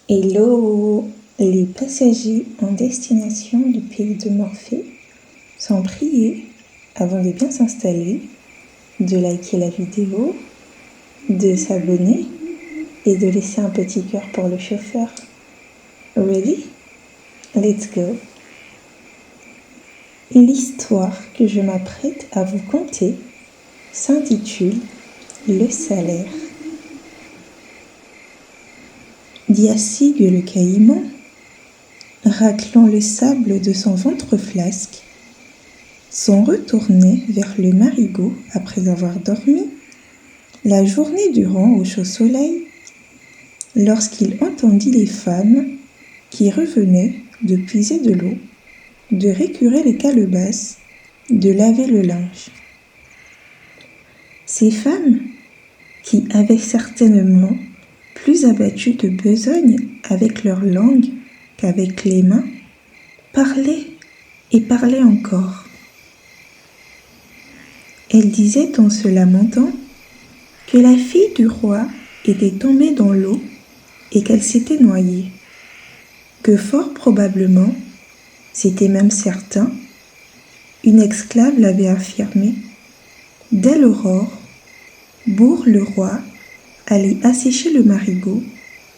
Hello! Les passagers en destination du pays de Morphée sont priés, avant de bien s'installer, de liker la vidéo, de s'abonner et de laisser un petit cœur pour le chauffeur. Ready? Let's go! L'histoire que je m'apprête à vous conter s'intitule Le salaire. Diacygue le caïman, raclant le sable de son ventre flasque, s'en retournait vers le marigot après avoir dormi la journée durant au chaud soleil, lorsqu'il entendit les femmes qui revenaient de puiser de l'eau, de récurer les calebasses, de laver le linge. Ces femmes, qui avaient certainement plus abattu de besogne avec leur langue qu'avec les mains, parlaient et parlaient encore. Elles disaient en se lamentant que la fille du roi était tombée dans l'eau et qu'elle s'était noyée, que fort probablement, c'était même certain, une esclave l'avait affirmé, dès l'aurore, Bourg le roi allait assécher le marigot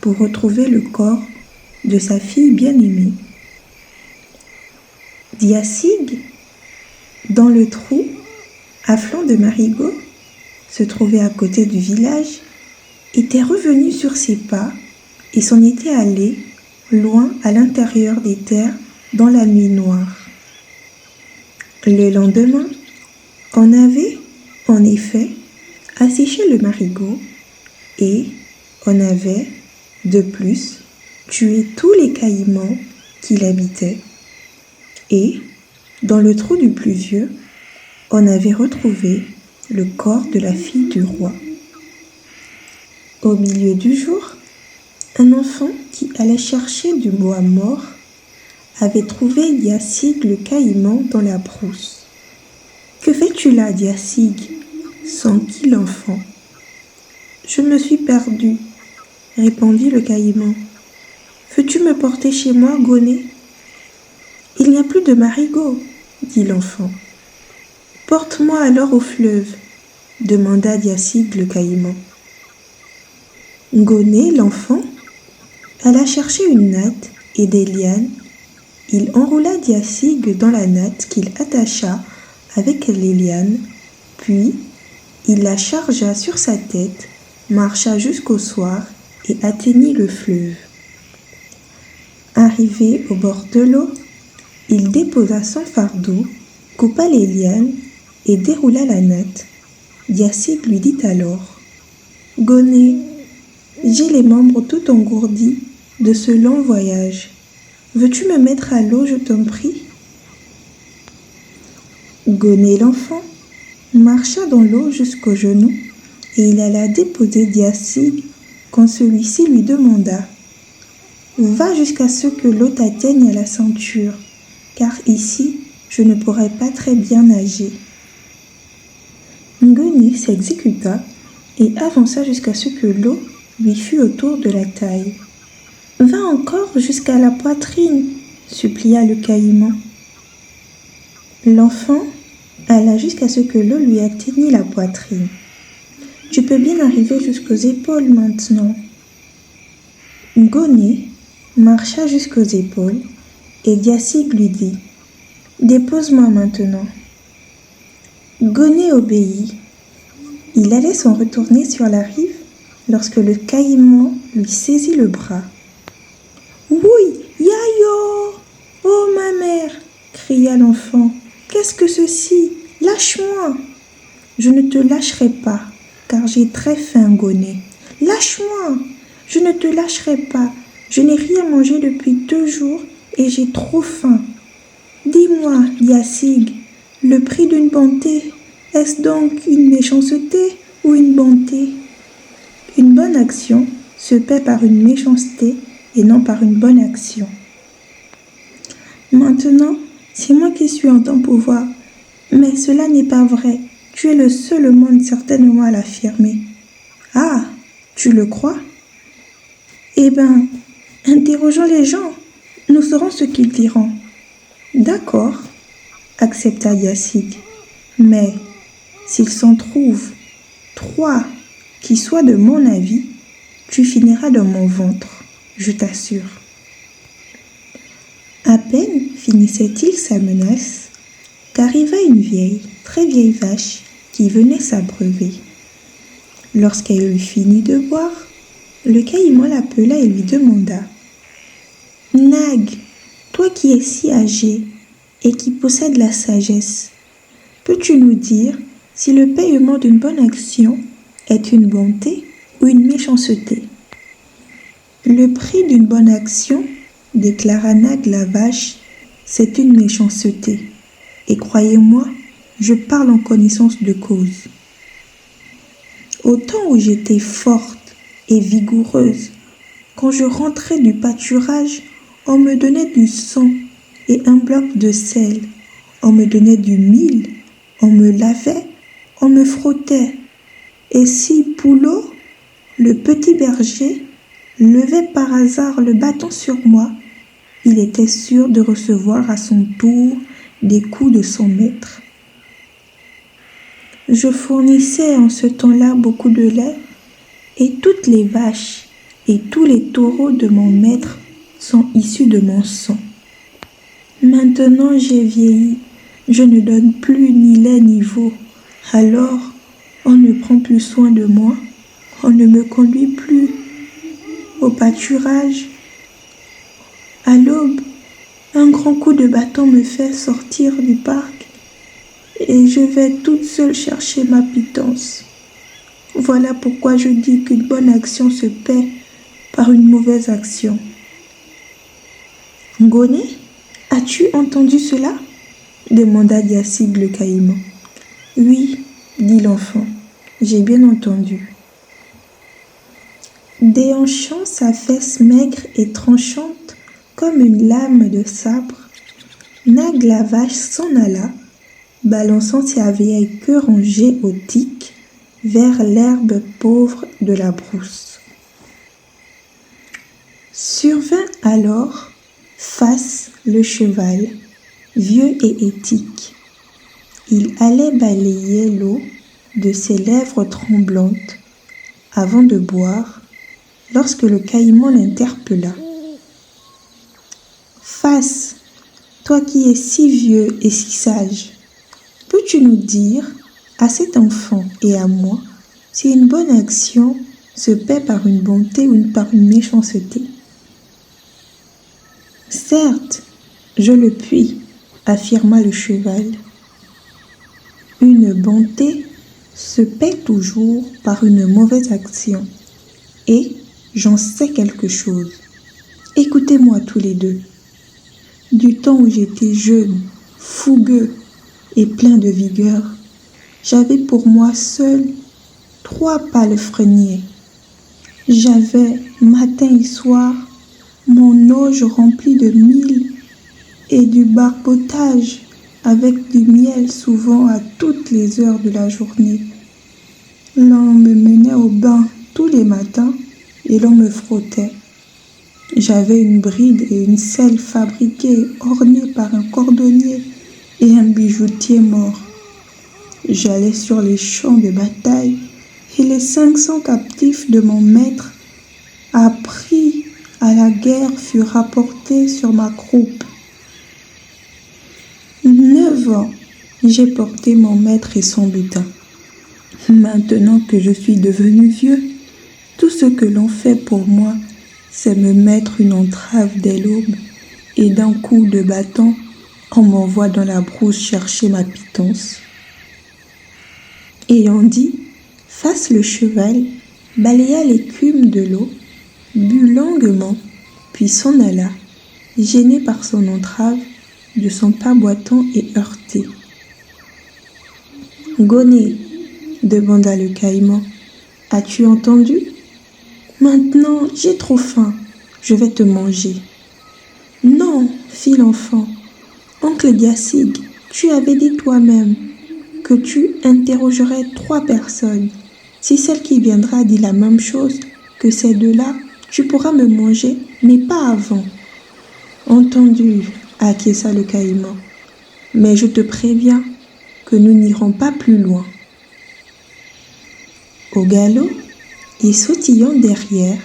pour retrouver le corps de sa fille bien-aimée. Diacygue, dans le trou, à flanc de marigot, se trouvait à côté du village, était revenu sur ses pas et s'en était allé loin à l'intérieur des terres dans la nuit noire. Le lendemain, on avait, en effet, asséché le marigot et on avait, de plus, tué tous les caïmans qui l'habitaient. Et, dans le trou du plus vieux, on avait retrouvé le corps de la fille du roi. Au milieu du jour, un enfant qui allait chercher du bois mort avait trouvé Diacygue le caïman dans la brousse. « Que fais-tu là, Diacygue » s'enquit l'enfant. « Je me suis perdu, » répondit le caïman. « Veux-tu me porter chez moi, Gonée ?»« Il n'y a plus de marigot, » dit l'enfant. « Porte-moi alors au fleuve, » demanda Diacygue le caïman. Gonée, l'enfant, alla chercher une natte et des lianes. Il enroula Diacygue dans la natte qu'il attacha avec les lianes, puis il la chargea sur sa tête, marcha jusqu'au soir et atteignit le fleuve. Arrivé au bord de l'eau, il déposa son fardeau, coupa les lianes et déroula la natte. Diacygue lui dit alors : « Gonée, j'ai les membres tout engourdis de ce long voyage. Veux-tu me mettre à l'eau, je t'en prie ?» Gonée l'enfant marcha dans l'eau jusqu'aux genoux et il alla déposer Diacygue quand celui-ci lui demanda : « Va jusqu'à ce que l'eau t'atteigne à la ceinture, car ici je ne pourrai pas très bien nager. » Gonée s'exécuta et avança jusqu'à ce que l'eau lui fût autour de la taille. « Va encore jusqu'à la poitrine, » supplia le caïman. L'enfant alla jusqu'à ce que l'eau lui atteignît la poitrine. « Tu peux bien arriver jusqu'aux épaules maintenant. » Gonée marcha jusqu'aux épaules et Diacygue lui dit : « Dépose-moi maintenant. » Gonée obéit. Il allait s'en retourner sur la rive lorsque le caïman lui saisit le bras. « Oui, yayo ! Oh ma mère !» cria l'enfant. « Qu'est-ce que ceci ? Lâche-moi !»« Je ne te lâcherai pas, car j'ai très faim, Gonée. »« Lâche-moi ! Je ne te lâcherai pas. Je n'ai rien mangé depuis 2 jours et j'ai trop faim. Dis-moi, Diacygue, le prix d'une bonté, est-ce donc une méchanceté ou une bonté ? Une bonne action se paie par une méchanceté et non par une bonne action. Maintenant, c'est moi qui suis en ton pouvoir, mais cela n'est pas vrai. Tu es le seul au monde certainement à l'affirmer. Ah, tu le crois ? Eh bien, Interrogeons les gens. Nous saurons ce qu'ils diront. D'accord, accepta Yassig. Mais s'il s'en trouve 3 qui soient de mon avis, tu finiras dans mon ventre, je t'assure. À peine finissait-il sa menace qu'arriva une vieille, très vieille vache qui venait s'abreuver. Lorsqu'elle eut fini de boire, le caïman l'appela et lui demanda « Nag, toi qui es si âgé et qui possèdes la sagesse, peux-tu nous dire si le paiement d'une bonne action est une bonté ou une méchanceté ?» Le prix d'une bonne action, déclara Nag la vache, c'est une méchanceté. Et croyez-moi, je parle en connaissance de cause. Au temps où j'étais forte et vigoureuse, quand je rentrais du pâturage, on me donnait du sang et un bloc de sel. On me donnait du mil, on me lavait, on me frottait. Et si Poulot, le petit berger, levait par hasard le bâton sur moi, il était sûr de recevoir à son tour des coups de son maître. Je fournissais en ce temps-là beaucoup de lait et toutes les vaches et tous les taureaux de mon maître sont issus de mon sang. Maintenant j'ai vieilli, je ne donne plus ni lait ni veau, alors on ne prend plus soin de moi, on ne me conduit plus au pâturage. À l'aube, un grand coup de bâton me fait sortir du parc et je vais toute seule chercher ma pitance. Voilà pourquoi je dis qu'une bonne action se paie par une mauvaise action. Ngoné, as-tu entendu cela ? Demanda Yassig le caïman. Oui, dit l'enfant, j'ai bien entendu. Déhanchant sa fesse maigre et tranchante comme une lame de sabre, Nag la vache s'en alla, balançant sa vieille queue rangée au tic vers l'herbe pauvre de la brousse. Survint alors Phas le cheval, vieux et éthique. Il allait balayer l'eau de ses lèvres tremblantes avant de boire, lorsque le caïman l'interpella. « Phas, toi qui es si vieux et si sage, peux-tu nous dire, à cet enfant et à moi, si une bonne action se paie par une bonté ou par une méchanceté ?» « Certes, je le puis, affirma le cheval. Une bonté se paie toujours par une mauvaise action, et j'en sais quelque chose. Écoutez-moi tous les deux. Du temps où j'étais jeune, fougueux et plein de vigueur, j'avais pour moi seul 3 palefreniers. J'avais, matin et soir, mon auge rempli de mil et du barbotage avec du miel souvent à toutes les heures de la journée. L'on me menait au bain tous les matins et l'on me frottait. J'avais une bride et une selle fabriquées ornées par un cordonnier et un bijoutier mort. J'allais sur les champs de bataille et les 500 captifs de mon maître appris à la guerre furent rapportés sur ma croupe. 9 ans, j'ai porté mon maître et son butin. Maintenant que je suis devenu vieux, tout ce que l'on fait pour moi, c'est me mettre une entrave dès l'aube et d'un coup de bâton, on m'envoie dans la brousse chercher ma pitance. Ayant dit, Phas le cheval balaya l'écume de l'eau, but longuement, puis s'en alla, gêné par son entrave, de son pas boitant et heurté. « Ngoné, demanda le caïman, as-tu entendu ? Maintenant, j'ai trop faim, je vais te manger. » Non, fit l'enfant, oncle Yassig, tu avais dit toi-même que tu interrogerais 3 personnes. Si celle qui viendra dit la même chose que ces 2-là, tu pourras me manger mais pas avant. Entendu, acquiesça le caïman, mais je te préviens que nous n'irons pas plus loin. Au galop et sautillant derrière,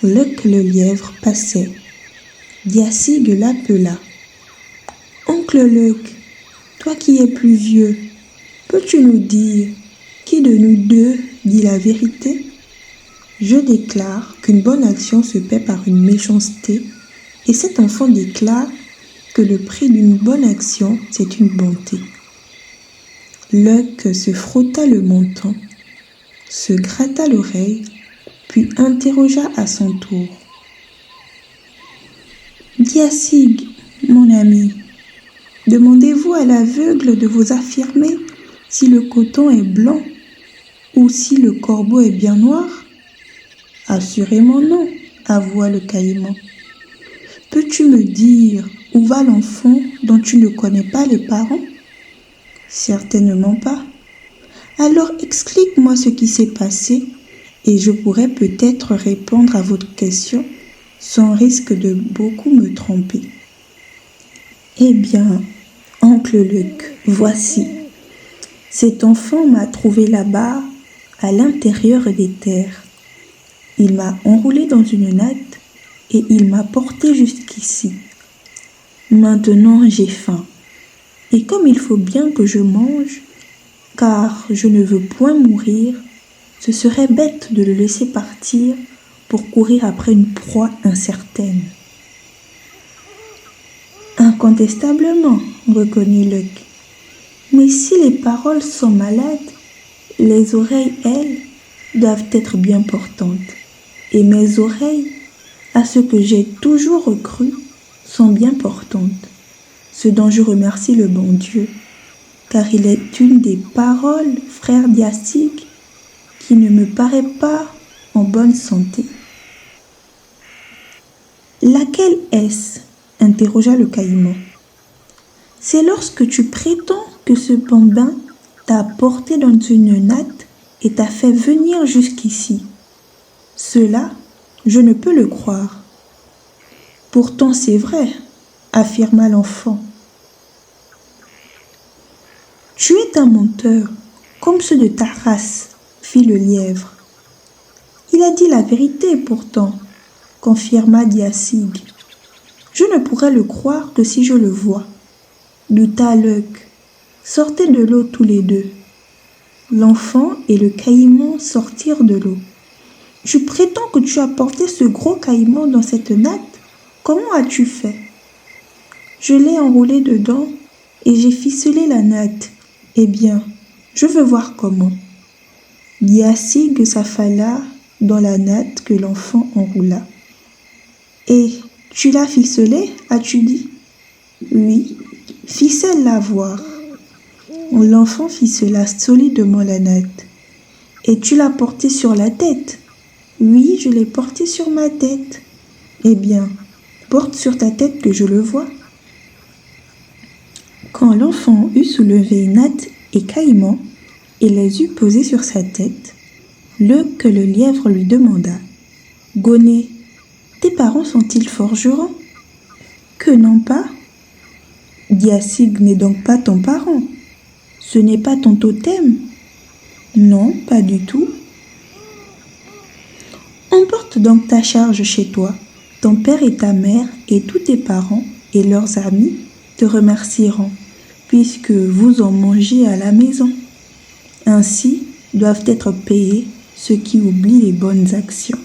Luck le lièvre passait. Diassig l'appela. Oncle Luck, toi qui es plus vieux, peux-tu nous dire qui de nous deux dit la vérité? Je déclare qu'une bonne action se paie par une méchanceté, et cet enfant déclare que le prix d'une bonne action, c'est une bonté. Luck se frotta le menton, se gratta l'oreille, puis interrogea à son tour. Diassig, mon ami, demandez-vous à l'aveugle de vous affirmer si le coton est blanc ou si le corbeau est bien noir? Assurément non, avoua le caïman. Peux-tu me dire où va l'enfant dont tu ne connais pas les parents? Certainement pas. Alors explique-moi ce qui s'est passé et je pourrai peut-être répondre à votre question sans risque de beaucoup me tromper. Eh bien, oncle Luc, voici. Cet enfant m'a trouvé là-bas, à l'intérieur des terres. Il m'a enroulé dans une natte et il m'a porté jusqu'ici. Maintenant j'ai faim. Et comme il faut bien que je mange, car je ne veux point mourir, ce serait bête de le laisser partir pour courir après une proie incertaine. Incontestablement, reconnut Luck. Mais si les paroles sont malades, les oreilles, elles, doivent être bien portantes. Et mes oreilles, à ce que j'ai toujours cru, sont bien portantes. Ce dont je remercie le bon Dieu, car il est une des paroles, frère Diassig, qui ne me paraît pas en bonne santé. Laquelle est-ce? Interrogea le caïman. C'est lorsque tu prétends que ce bambin t'a porté dans une natte et t'a fait venir jusqu'ici. Cela, je ne peux le croire. Pourtant c'est vrai, affirma l'enfant. Tu es un menteur, comme ceux de ta race, fit le lièvre. Il a dit la vérité pourtant, confirma Diassig. Je ne pourrais le croire que si je le vois. Douta Luck. Sortez de l'eau tous les deux. L'enfant et le caïman sortirent de l'eau. Tu prétends que tu as porté ce gros caïman dans cette natte? Comment as-tu fait? Je l'ai enroulé dedans et j'ai ficelé la natte. Eh bien, je veux voir comment. Diassig s'affala dans la natte que l'enfant enroula. Et tu l'as ficelée, as-tu dit? Oui, ficelle-la voir. L'enfant ficela solidement la natte. Et tu l'as portée sur la tête? Oui, je l'ai portée sur ma tête. Eh bien, porte sur ta tête que je le vois. Quand l'enfant eut soulevé natte et caïman et les eut posés sur sa tête, que le lièvre lui demanda. Gonnet, tes parents sont-ils forgerons? Que non pas? Diassig n'est donc pas ton parent. Ce n'est pas ton totem? Non, pas du tout. Emporte donc ta charge chez toi. Ton père et ta mère et tous tes parents et leurs amis te remercieront, puisque vous en mangez à la maison. Ainsi doivent être payés ceux qui oublient les bonnes actions.